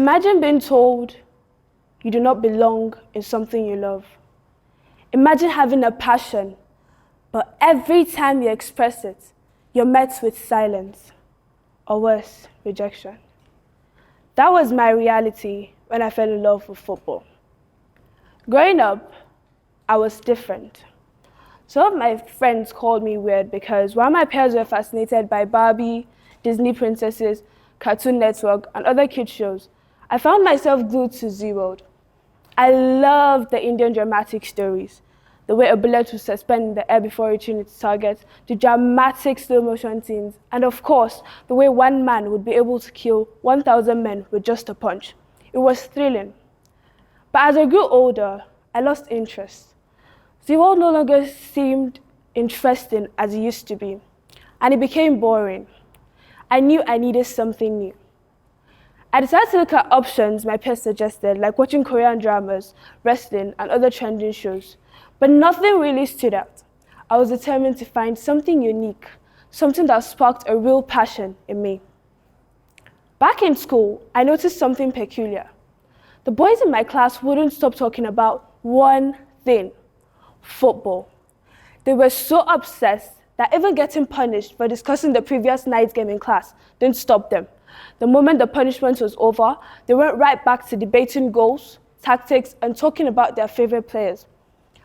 Imagine being told you do not belong in something you love. Imagine having a passion, but every time you express it, you're met with silence, or worse, rejection. That was my reality when I fell in love with football. Growing up, I was different. Some of my friends called me weird because while my parents were fascinated by Barbie, Disney princesses, Cartoon Network, and other kids shows, I found myself glued to Z-World. I loved the Indian dramatic stories, the way a bullet would suspend in the air before reaching its target, the dramatic slow-motion scenes, and of course, the way one man would be able to kill 1,000 men with just a punch. It was thrilling. But as I grew older, I lost interest. The world no longer seemed interesting as it used to be, and it became boring. I knew I needed something new. I decided to look at options my peers suggested, like watching Korean dramas, wrestling, and other trending shows, but nothing really stood out. I was determined to find something unique, something that sparked a real passion in me. Back in school, I noticed something peculiar. The boys in my class wouldn't stop talking about one thing: football. They were so obsessed that even getting punished for discussing the previous night's game in class didn't stop them. The moment the punishment was over, they went right back to debating goals, tactics, and talking about their favorite players.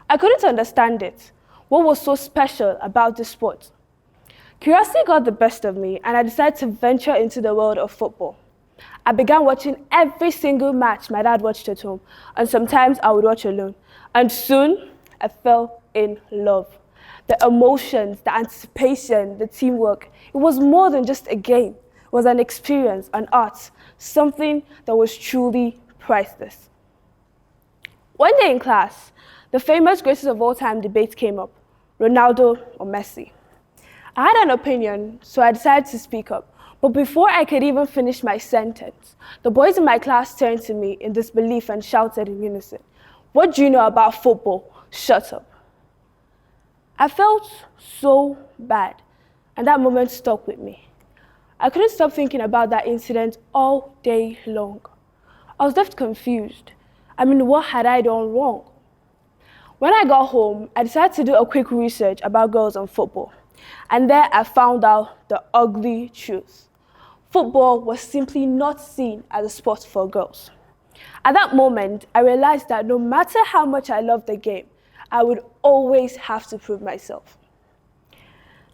I couldn't understand it. What was so special about this sport? Curiosity got the best of me, and I decided to venture into the world of football. I began watching every single match my dad watched at home, and sometimes I would watch alone. And soon, I fell in love. The emotions, the anticipation, the teamwork, it was more than just a game. It was an experience, an art, something that was truly priceless. One day in class, the famous greatest of all time debate came up: Ronaldo or Messi. I had an opinion, so I decided to speak up. But before I could even finish my sentence, the boys in my class turned to me in disbelief and shouted in unison, "What do you know about football? Shut up." I felt so bad, and that moment stuck with me. I couldn't stop thinking about that incident all day long. I was left confused. What had I done wrong? When I got home, I decided to do a quick research about girls and football. And there I found out the ugly truth. Football was simply not seen as a sport for girls. At that moment, I realized that no matter how much I loved the game, I would always have to prove myself.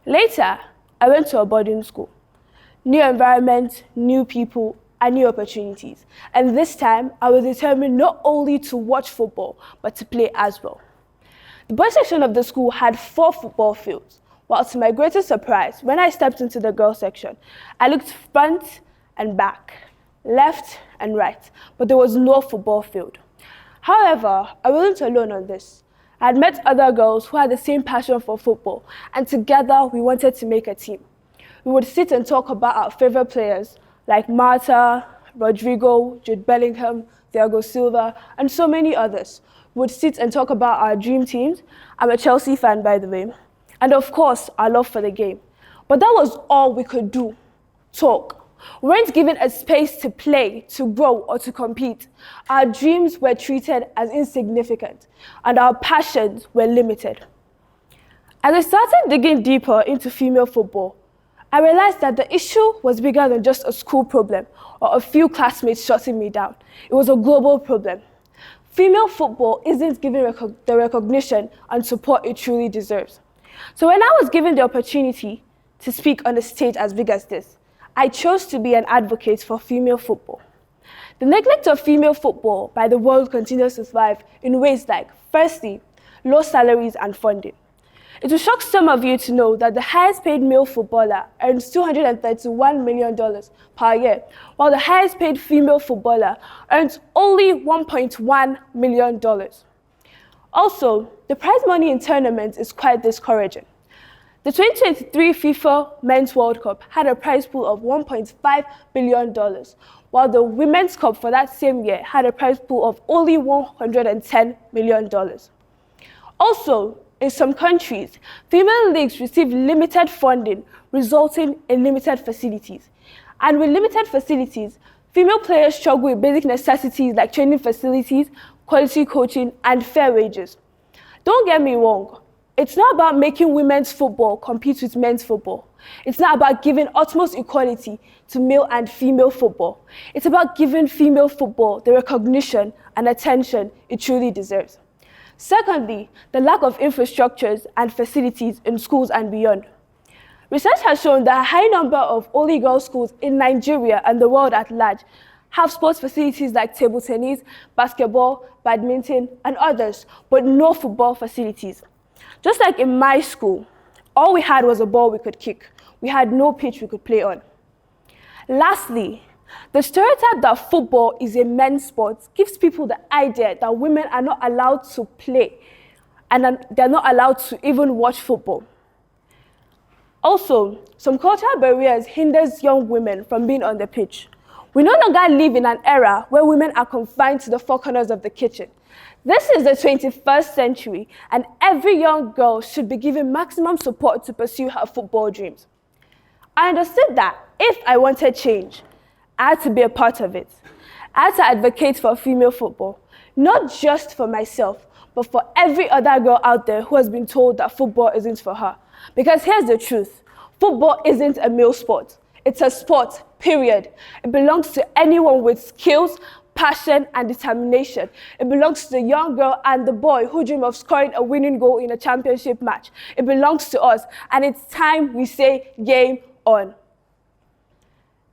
Later, I went to a boarding school. New environment, new people, and new opportunities. And this time, I was determined not only to watch football, but to play as well. The boys section of the school had 4 football fields, while to my greatest surprise, when I stepped into the girls section, I looked front and back, left and right, but there was no football field. However, I wasn't alone on this. I had met other girls who had the same passion for football, and together we wanted to make a team. We would sit and talk about our favorite players, like Marta, Rodrigo, Jude Bellingham, Thiago Silva, and so many others. We would sit and talk about our dream teams. I'm a Chelsea fan, by the way. And of course, our love for the game. But that was all we could do: talk. We weren't given a space to play, to grow, or to compete. Our dreams were treated as insignificant, and our passions were limited. As I started digging deeper into female football, I realized that the issue was bigger than just a school problem or a few classmates shutting me down. It was a global problem. Female football isn't given the recognition and support it truly deserves. So when I was given the opportunity to speak on a stage as big as this, I chose to be an advocate for female football. The neglect of female football by the world continues to thrive in ways like, firstly, low salaries and funding. It will shock some of you to know that the highest paid male footballer earns $231 million per year, while the highest paid female footballer earns only $1.1 million. Also, the prize money in tournaments is quite discouraging. The 2023 FIFA Men's World Cup had a prize pool of $1.5 billion, while the Women's Cup for that same year had a prize pool of only $110 million. Also, in some countries, female leagues receive limited funding, resulting in limited facilities. And with limited facilities, Female players struggle with basic necessities like training facilities, quality coaching, and fair wages. Don't get me wrong, it's not about making women's football compete with men's football. It's not about giving utmost equality to male and female football. It's about giving female football the recognition and attention it truly deserves. Secondly, the lack of infrastructures and facilities in schools and beyond. Research has shown that a high number of only girls' schools in Nigeria and the world at large have sports facilities like table tennis, basketball, badminton, and others, but no football facilities. Just like in my school, all we had was a ball we could kick. We had no pitch we could play on. Lastly, the stereotype that football is a men's sport gives people the idea that women are not allowed to play and they're not allowed to even watch football. Also, some cultural barriers hinders young women from being on the pitch. We no longer live in an era where women are confined to the four corners of the kitchen. This is the 21st century, and every young girl should be given maximum support to pursue her football dreams. I understood that if I wanted change, I had to be a part of it. I had to advocate for female football, not just for myself, but for every other girl out there who has been told that football isn't for her. Because here's the truth, football isn't a male sport. It's a sport, period. It belongs to anyone with skills, passion, and determination. It belongs to the young girl and the boy who dream of scoring a winning goal in a championship match. It belongs to us, and it's time we say game on.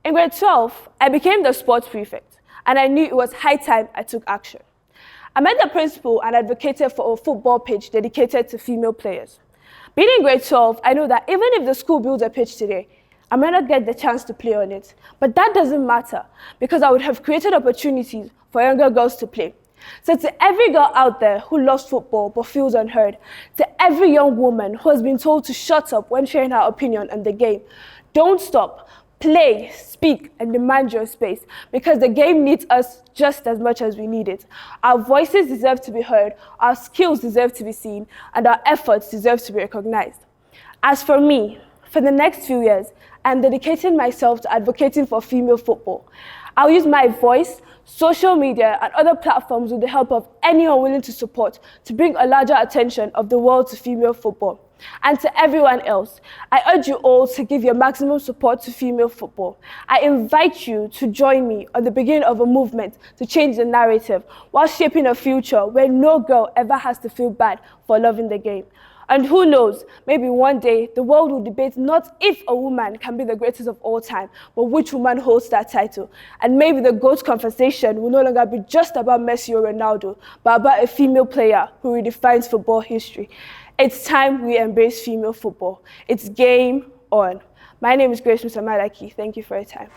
In grade 12, I became the sports prefect, and I knew it was high time I took action. I met the principal and advocated for a football pitch dedicated to female players. Being in grade 12, I know that even if the school builds a pitch today, I might not get the chance to play on it. But that doesn't matter, because I would have created opportunities for younger girls to play. So to every girl out there who loves football but feels unheard, to every young woman who has been told to shut up when sharing her opinion on the game, don't stop. Play, speak, and demand your space, because the game needs us just as much as we need it. Our voices deserve to be heard, our skills deserve to be seen, and our efforts deserve to be recognized. As for me, for the next few years, I'm dedicating myself to advocating for female football. I'll use my voice, social media, and other platforms with the help of anyone willing to support to bring a larger attention of the world to female football. And to everyone else, I urge you all to give your maximum support to female football. I invite you to join me on the beginning of a movement to change the narrative while shaping a future where no girl ever has to feel bad for loving the game. And who knows, maybe one day the world will debate not if a woman can be the greatest of all time, but which woman holds that title. And maybe the GOAT conversation will no longer be just about Messi or Ronaldo, but about a female player who redefines football history. It's time we embrace female football. It's game on. My name is Musa Madaki. Thank you for your time.